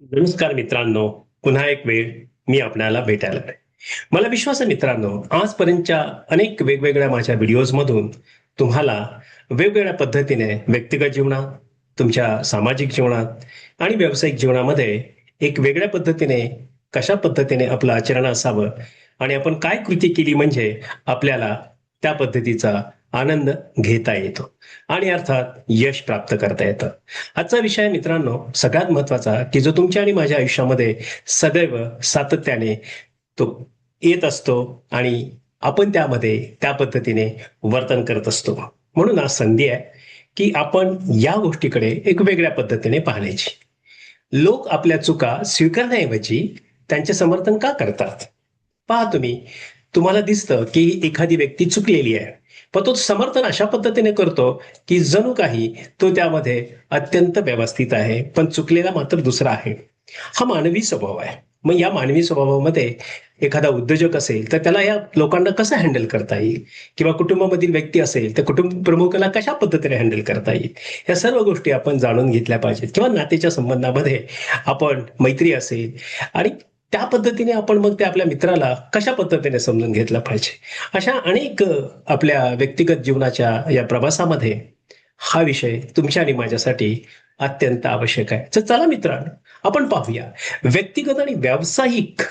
नमस्कार मित्रांनो, पुन्हा एक वेळ मी आपल्याला भेटायला आलोय. मला विश्वास आहे मित्रांनो, आजपर्यंतच्या अनेक वेगवेगळ्या माझ्या व्हिडिओजमधून तुम्हाला वेगवेगळ्या पद्धतीने व्यक्तिगत जीवनात, तुमच्या सामाजिक जीवनात आणि व्यावसायिक जीवनामध्ये एक वेगळ्या पद्धतीने कशा पद्धतीने आपलं आचरण असावं आणि आपण काय कृती केली म्हणजे आपल्याला त्या पद्धतीचा आनंद घेता येतो आणि अर्थात यश प्राप्त करता येतं. आजचा विषय आहे मित्रांनो सगळ्यात महत्वाचा की जो तुमच्या आणि माझ्या आयुष्यामध्ये सदैव सातत्याने तो येत असतो आणि आपण त्यामध्ये त्या पद्धतीने वर्तन करत असतो. म्हणून आज संधी आहे की आपण या गोष्टीकडे एक वेगळ्या पद्धतीने पाहण्याची. लोक आपल्या चुका स्वीकारण्याऐवजी त्यांचे समर्थन का करतात? पहा तुम्ही, तुम्हाला दिसतं की एखादी व्यक्ती चुकलेली आहे, पण तो समर्थन अशा पद्धतीने करतो की जणू काही तो त्यामध्ये अत्यंत व्यवस्थित आहे, पण चुकलेला मात्र दुसरा आहे. हा मानवी स्वभाव आहे. मग या मानवी स्वभावामध्ये एखादा उद्योजक असेल तर त्याला या लोकांना कसं हँडल करता येईल, किंवा कुटुंबामधील व्यक्ती असेल तर कुटुंब प्रमुखाला कशा पद्धतीने हँडल करता येईल, या सर्व गोष्टी आपण जाणून घेतल्या पाहिजेत. किंवा नातेच्या संबंधामध्ये आपण मैत्री असेल आणि त्या पद्धतीने आपण मग त्या आपल्या मित्राला कशा पद्धतीने समजून घेतलं पाहिजे. अशा अनेक आपल्या व्यक्तिगत जीवनाच्या या प्रवासामध्ये हा विषय तुमच्या आणि माझ्यासाठी अत्यंत आवश्यक आहे. तर चला मित्रांनो, आपण पाहूया व्यक्तिगत आणि व्यावसायिक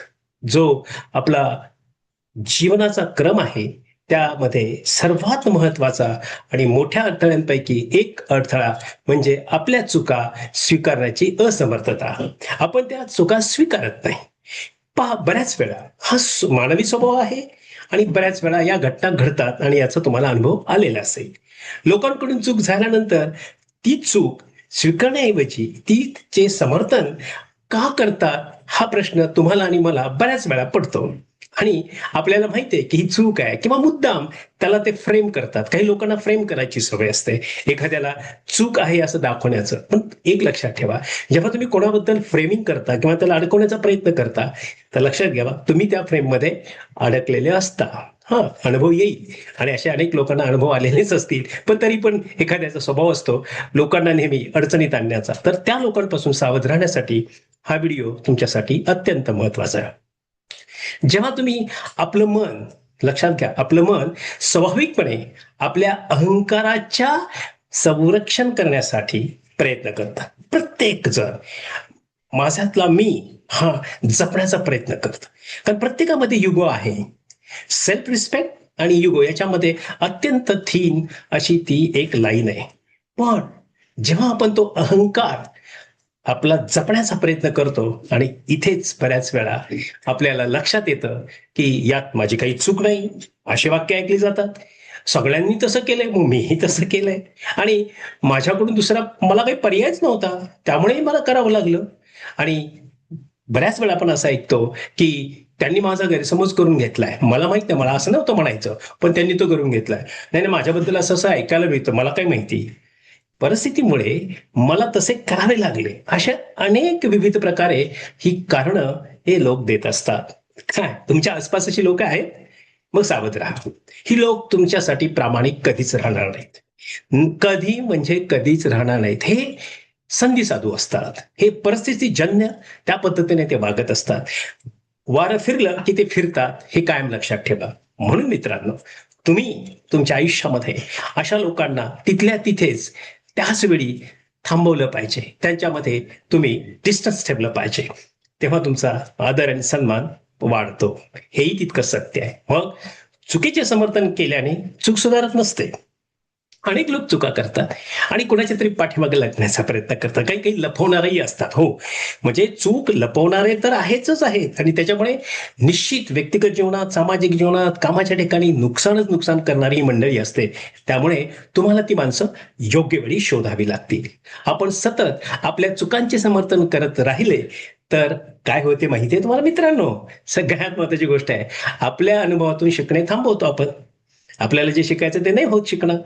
जो आपला जीवनाचा क्रम आहे त्यामध्ये सर्वात महत्वाचा आणि मोठ्या अडथळ्यांपैकी एक अडथळा म्हणजे आपल्या चुका स्वीकारण्याची असमर्थता. आपण त्या चुका स्वीकारत नाही. पहा, बऱ्याच वेळा हा मानवी स्वभाव आहे आणि बऱ्याच वेळा या घटना घडतात आणि याचा तुम्हाला अनुभव आलेला असेल. लोकांकडून चूक झाल्यानंतर ती चूक स्वीकारण्याऐवजी तीचे समर्थन का करतात हा प्रश्न तुम्हाला आणि मला बऱ्याच वेळा पडतो. आणि आपल्याला माहितीये की ही चूक आहे किंवा मुद्दाम त्याला ते फ्रेम करतात. काही लोकांना फ्रेम करायची सवय असते एखाद्याला चूक आहे असं दाखवण्याचं. पण एक लक्षात ठेवा, जेव्हा तुम्ही कोणाबद्दल फ्रेमिंग करता किंवा त्याला अडकवण्याचा प्रयत्न करता, तर लक्षात घ्यावा तुम्ही त्या फ्रेममध्ये अडकलेले असता. हा अनुभव येईल आणि अशा अनेक लोकांना अनुभव आलेलेच असतील, पण तरी पण एखाद्याचा स्वभाव असतो लोकांना नेहमी अडचणीत आणण्याचा. तर त्या लोकांपासून सावध राहण्यासाठी हा व्हिडिओ तुमच्यासाठी अत्यंत महत्वाचा आहे. जेव्हा तुम्ही आपलं मन, लक्षात घ्या, आपलं मन स्वाभाविकपणे आपल्या अहंकाराच्या संरक्षण करण्यासाठी प्रयत्न करतात. प्रत्येक जण माझ्यातला मी हा जपण्याचा प्रयत्न करतो. कारण प्रत्येकामध्ये युगो आहे. सेल्फ रिस्पेक्ट आणि युगो याच्यामध्ये अत्यंत थीन अशी ती एक लाईन आहे. पण जेव्हा आपण तो अहंकार आपला जपण्याचा प्रयत्न करतो आणि इथेच बऱ्याच वेळा आपल्याला लक्षात येतं की यात माझी काही चूक नाही, असे वाक्य ऐकली जातात. सगळ्यांनी तसं केलंय मग मीही तसं केलंय आणि माझ्याकडून दुसरा मला काही पर्यायच नव्हता, त्यामुळेही मला करावं लागलं. आणि बऱ्याच वेळा आपण असं ऐकतो की त्यांनी माझा गैरसमज करून घेतलाय, मला माहित नाही, मला असं नव्हतं म्हणायचं पण त्यांनी तो करून घेतलाय. नाही नाही, माझ्याबद्दल असं असं ऐकायला मिळतं, मला काय माहिती, परिस्थितीमुळे मला तसे करावे लागले. अशा अनेक विविध प्रकारे ही कारणं हे लोक देत असतात. काय तुमच्या आसपास अशी लोक आहेत? मग सावध राहा. ही लोक तुमच्यासाठी प्रामाणिक कधीच राहणार नाहीत. कधी म्हणजे कधीच राहणार नाहीत. हे संधी साधू असतात, हे परिस्थितीजन्य त्या पद्धतीने ते वागत असतात. वारं फिरलं की ते फिरतात, हे कायम लक्षात ठेवा. म्हणून मित्रांनो, तुम्ही तुमच्या आयुष्यामध्ये अशा लोकांना तिथल्या तिथेच त्याच वेळी थांबवलं पाहिजे. त्यांच्यामध्ये तुम्ही डिस्टन्स ठेवलं पाहिजे. तेव्हा तुमचा आदर आणि सन्मान वाढतो. हेही तितकं सत्य आहे. मग चुकीचे समर्थन केल्याने चूक सुधारत नसते. अनेक लोक चुका करतात आणि कोणाच्या तरी पाठीमागे लागण्याचा प्रयत्न करतात. काही काही लपवणारही असतात. हो, म्हणजे चूक लपवणारे तर आहेतच आहेत आणि त्याच्यामुळे निश्चित व्यक्तिगत जीवनात, सामाजिक जीवनात, कामाच्या ठिकाणी नुकसानच नुकसान करणारी मंडळी असते. त्यामुळे तुम्हाला ती माणसं योग्य वेळी शोधावी लागतील. आपण सतत आपल्या चुकांचे समर्थन करत राहिले तर काय होते माहितीये तुम्हाला मित्रांनो? सगळ्यात महत्वाची गोष्ट आहे, आपल्या अनुभवातून शिकणे थांबवतो आपण. आपल्याला जे शिकायचं ते नाही होत शिकणं.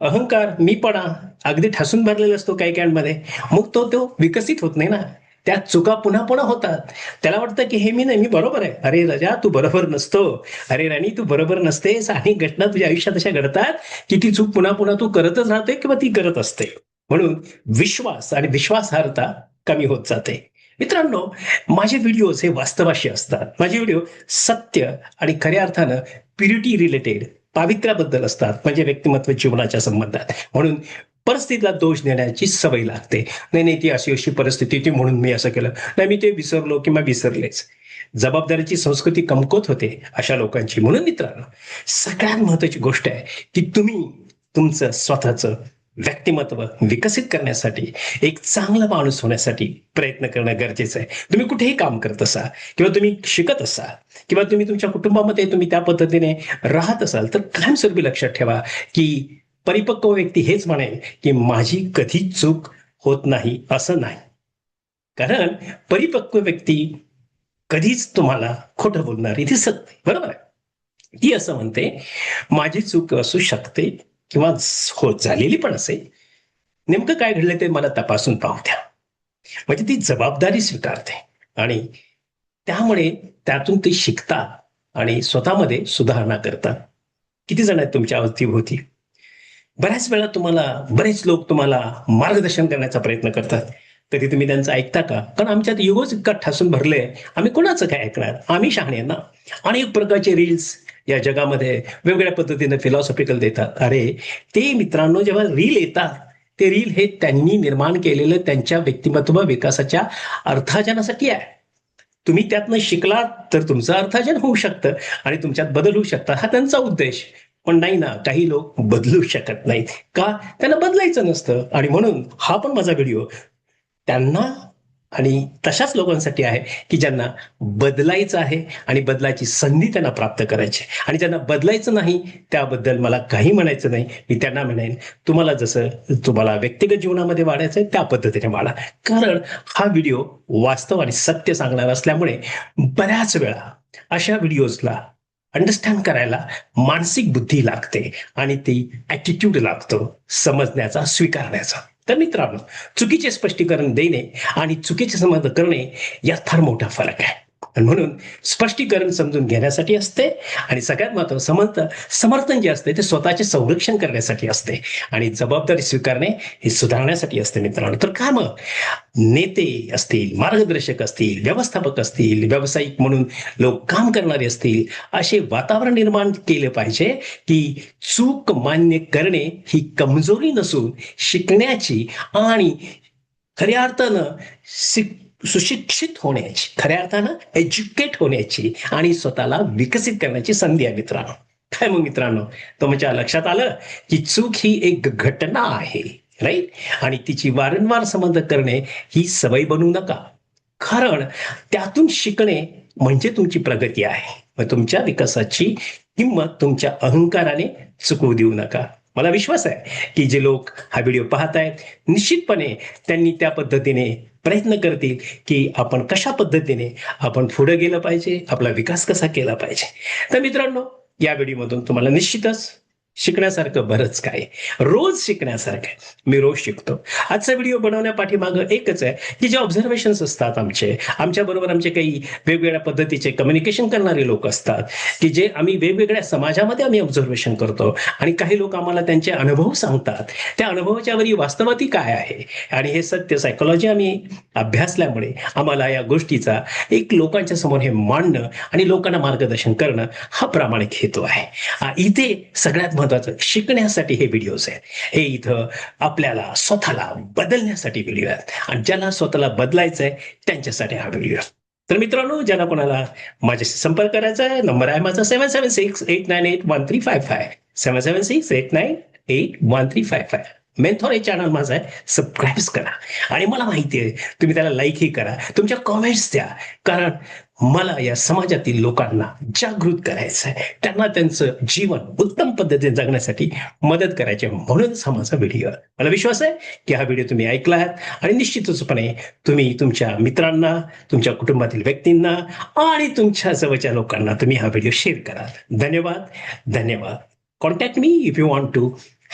अहंकार, मीपणा अगदी ठासून भरलेला असतो काही काळामध्ये. मग तो तो विकसित होत नाही ना. त्या चुका पुन्हा पुन्हा होतात. त्याला वाटतं की हे मी नाही, मी बरोबर आहे. अरे राजा, तू बरोबर नसतो. अरे राणी, तू बरोबर नसतेस. आणि घटना तुझ्या आयुष्यात अशा घडतात की ती चूक पुन्हा पुन्हा तू करतच राहते किंवा ती करत असते. म्हणून विश्वास आणि विश्वासार्हता कमी होत जाते. मित्रांनो, माझे व्हिडिओज हे वास्तवाशी असतात. माझे व्हिडिओ सत्य आणि खऱ्या अर्थानं प्युरिटी रिलेटेड, पावित्र्याबद्दल असतात, म्हणजे व्यक्तिमत्व जीवनाच्या संबंधात. म्हणून परिस्थितीला दोष देण्याची सवय लागते. नाही नाही, ती अशी अशी परिस्थिती होती म्हणून मी असं केलं, नाही मी ते विसरलो किंवा विसरलेच. जबाबदारीची संस्कृती कमकुवत होते अशा लोकांची. म्हणून मित्रांनो, सगळ्यात महत्वाची गोष्ट आहे की तुम्ही तुमचं स्वतःचं व्यक्तिमत्व विकसित करण्यासाठी, एक चांगला माणूस होण्यासाठी प्रयत्न करणं गरजेचं आहे. तुम्ही कुठेही काम करत असा किंवा तुम्ही शिकत असाल किंवा तुम्ही तुमच्या कुटुंबामध्ये तुम्ही त्या पद्धतीने राहत असाल, तर कायमस्वरूपी लक्षात ठेवा की परिपक्व व्यक्ती हेच म्हणेल की माझी कधीच चूक होत नाही असं नाही. कारण परिपक्व व्यक्ती कधीच तुम्हाला खोटं बोलणारी दिसत नाही, बरोबर आहे. ती असं म्हणते, माझी चूक असू शकते किंवा हो झालेली पण असेल, नेमकं काय घडलं ते मला तपासून पाहू द्या. म्हणजे ती जबाबदारी स्वीकारते आणि त्यामुळे त्यातून ते शिकतात आणि स्वतःमध्ये सुधारणा करतात. किती जण आहेत तुमच्या अवतीभोवती? बऱ्याच वेळा बरेच लोक तुम्हाला मार्गदर्शन करण्याचा प्रयत्न करतात, तरी तुम्ही त्यांचं ऐकता का? कारण आमच्यात इगोच इतका ठासून भरले, आम्ही कोणाचं काय ऐकणार? आम्ही शहाणे ना. अनेक प्रकारचे रील्स या जगामध्ये वेगवेगळ्या पद्धतीने फिलॉसॉफिकल देतात. अरे, ते मित्रांनो, जेव्हा रील येतात, ते रील हे त्यांनी निर्माण केलेलं त्यांच्या व्यक्तिमत्व विकासाच्या अर्थार्जनासाठी आहे. तुम्ही त्यातनं शिकलात तर तुमचं अर्थार्जन होऊ शकतं आणि तुमच्यात बदल होऊ शकतात, हा त्यांचा उद्देश. पण नाही ना, काही लोक बदलू शकत नाहीत. का? त्यांना बदलायचं नसतं. आणि म्हणून हा पण माझा व्हिडिओ त्यांना आणि तशाच लोकांसाठी आहे की ज्यांना बदलायचं आहे आणि बदलायची संधी त्यांना प्राप्त करायची. आणि ज्यांना बदलायचं नाही त्याबद्दल मला काही म्हणायचं नाही. मी त्यांना म्हणेन, तुम्हाला जसं तुम्हाला व्यक्तिगत जीवनामध्ये वाढायचं आहे त्या पद्धतीने वाढा. कारण हा व्हिडिओ वास्तव आणि सत्य सांगणार असल्यामुळे बऱ्याच वेळा अशा व्हिडिओजला अंडरस्टँड करायला मानसिक बुद्धी लागते आणि ती ॲटिट्यूड लागतो समजण्याचा, स्वीकारण्याचा. तर मित्रांनो, चुकीचे स्पष्टीकरण देणे आणि चुकीचे समज करणे यात फार मोठा फरक आहे. आणि म्हणून स्पष्टीकरण समजून घेण्यासाठी असते आणि सगळ्यात महत्त्वाचं समर्थन जे असते ते स्वतःचे संरक्षण करण्यासाठी असते आणि जबाबदारी स्वीकारणे हे सुधारण्यासाठी असते मित्रांनो. तर काय मग, नेते असतील, मार्गदर्शक असतील, व्यवस्थापक असतील, व्यावसायिक म्हणून लोक काम करणारे असतील, असे वातावरण निर्माण केले पाहिजे की चूक मान्य करणे ही कमजोरी नसून शिकण्याची आणि खऱ्या अर्थानं सुशिक्षित होण्याची, खऱ्या अर्थानं एज्युकेट होण्याची आणि स्वतःला विकसित करण्याची संधी आहे मित्रांनो. काय मग मित्रांनो, तुमच्या लक्षात आलं की चूक ही एक घटना आहे, राईट? आणि तिची वारंवार समज करणे ही सवय बनवू नका. कारण त्यातून शिकणे म्हणजे तुमची प्रगती आहे. मग तुमच्या विकासाची किंमत तुमच्या अहंकाराने चुकवू देऊ नका. मला विश्वास आहे की जे लोक हा व्हिडिओ पाहत आहेत, निश्चितपणे त्यांनी त्या पद्धतीने प्रयत्न करतील की आपण कशा पद्धतीने आपण पुढे गेलं पाहिजे, आपला विकास कसा केला पाहिजे. तर मित्रांनो, या व्हिडिओमधून तुम्हाला निश्चितच शिकण्यासारखं बरंच काय, रोज शिकण्यासारखं. मी रोज शिकतो. आजचा व्हिडिओ बनवण्यापाठीमागं एकच आहे की जे ऑब्झर्वेशन्स असतात आमच्या बरोबर आमचे काही वेगवेगळ्या पद्धतीचे कम्युनिकेशन करणारे लोक असतात की जे आम्ही वेगवेगळ्या समाजामध्ये आम्ही ऑब्झर्वेशन करतो आणि काही लोक आम्हाला त्यांचे अनुभव सांगतात. त्या अनुभवाच्या वरी वास्तवाती काय आहे आणि हे सत्य सायकोलॉजी आम्ही अभ्यासल्यामुळे आम्हाला या गोष्टीचा एक लोकांच्या समोर हे मांडणं आणि लोकांना मार्गदर्शन करणं हा प्रामाणिक हेतू आहे. इथे सगळ्यात महत्वाचं शिकण्यासाठी हे व्हिडिओज आहेत. हे इथं आपल्याला स्वतःला बदलण्यासाठी व्हिडिओ आहेत आणि ज्याला स्वतःला बदलायचं आहे त्यांच्यासाठी हा व्हिडिओ. तर मित्रांनो, ज्यांना कोणाला माझ्याशी संपर्क करायचा आहे, नंबर आहे माझा 7768981355, 7768981355. मेंथॉर हे चॅनल माझं आहे, सबस्क्राईब करा. आणि मला माहिती आहे तुम्ही त्याला लाईकही करा, तुमच्या कॉमेंट्स द्या. कारण मला या समाजातील लोकांना जागृत करायचं आहे, त्यांना त्यांचं जीवन उत्तम पद्धतीने जगण्यासाठी मदत करायची, म्हणूनच हा माझा व्हिडिओ. मला विश्वास आहे की हा व्हिडिओ तुम्ही ऐकलात आणि निश्चितचपणे तुम्ही तुमच्या मित्रांना, तुमच्या कुटुंबातील व्यक्तींना आणि तुमच्या जवळच्या लोकांना तुम्ही हा व्हिडिओ शेअर करा. धन्यवाद. धन्यवाद. Contact me if you want to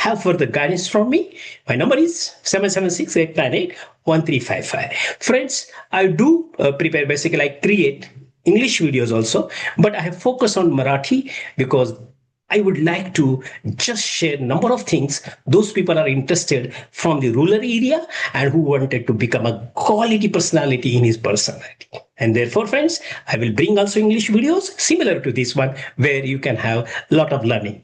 have further guidance from me. My number is 7768981355. Friends, I do prepare, basically I create English videos also, but I have focused on Marathi because I would like to just share number of things those people are interested from the rural area and who wanted to become a quality personality in his personality. And therefore, friends, I will bring also English videos similar to this one where you can have a lot of learning.